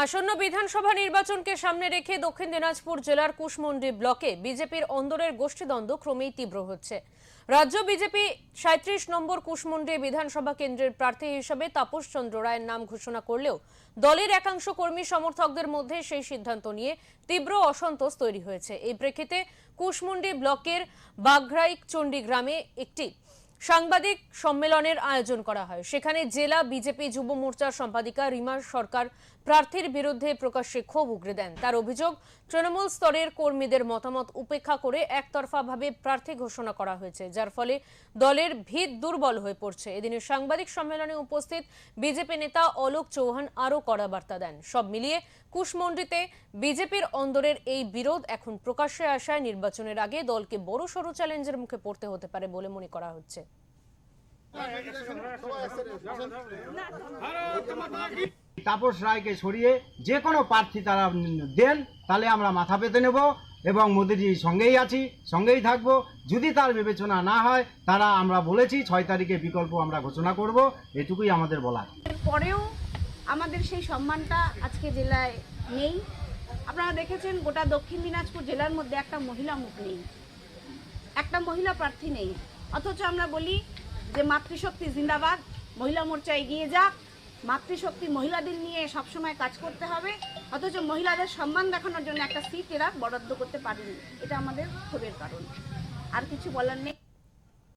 আসন্ন বিধানসভা নির্বাচনকে সামনে রেখে দক্ষিণ দিনাজপুর জেলার কুশমন্ডি ব্লকে বিজেপির অন্দরের গোষ্ঠীদ্বন্দ্ব ক্রমেই তীব্র হচ্ছে। রাজ্য বিজেপি ৩৭ নম্বর কুশমন্ডি বিধানসভা কেন্দ্রের প্রার্থী হিসেবে তাপস চন্দ্র রায়ের নাম ঘোষণা করলেও দলের একাংশ কর্মী সমর্থকদের মধ্যে সেই সিদ্ধান্ত নিয়ে তীব্র অসন্তোষ তৈরি হয়েছে। এই প্রেক্ষিতে কুশমন্ডি ব্লকের বাঘরাইচন্ডি গ্রামে একটি সাংবাদিক সম্মেলনের আয়োজন করা হয়। সেখানে জেলা বিজেপি যুব মোর্চার সম্পাদিকা রিমা সরকার প্রার্থীর বিরুদ্ধে প্রকাশ্যে ক্ষোভ উগরে দেন। তার অভিযোগ, তৃণমূল স্তরের কর্মীদের মতামত উপেক্ষা করে একতরফাভাবে প্রার্থী ঘোষণা করা হয়েছে, যার ফলে দলের ভিত দুর্বল হয়ে পড়ছে। এদিনের সাংবাদিক সম্মেলনে উপস্থিত বিজেপি নেতা অলোক চৌহান আরও কড়া বার্তা দেন। সব মিলিয়ে কুশমন্ডিতে বিজেপির অন্দরের এই বিরোধ এখন প্রকাশ্যে আসায় নির্বাচনের আগে দলকে বড়সড় চ্যালেঞ্জের মুখে পড়তে হতে পারে বলে মনে করা হচ্ছে। তাপস রায়কে সরিয়ে যে কোনো প্রার্থী তারা দেন, তাহলে আমরা মাথা পেতে নেব এবং মোদিজির সঙ্গেই আছি, সঙ্গেই থাকবো। যদি তার বিবেচনা না হয়, তারা আমরা বলেছি 6 তারিখে বিকল্প আমরা ঘোষণা করব, এটুকুই আমাদের বলার। পরেও আমাদের সেই সম্মানটা আজকে জেলায় নেই। আপনারা দেখেছেন গোটা দক্ষিণ দিনাজপুর জেলার মধ্যে একটা মহিলা মুখ নেই, একটা মহিলা প্রার্থী নেই। অথচ আমরা বলি যে মাতৃশক্তি জিন্দাবাদ, মহিলা মোর্চা এগিয়ে যাক, মাতৃশক্তি মহিলাদের নিয়ে সবসময় কাজ করতে হবে। অথচ মহিলাদের সম্মান দেখানোর জন্য একটা সিট এরা বরাদ্দ করতে পারেনি। এটা আমাদের ক্ষোভের কারণ, আর কিছু বলার নেই।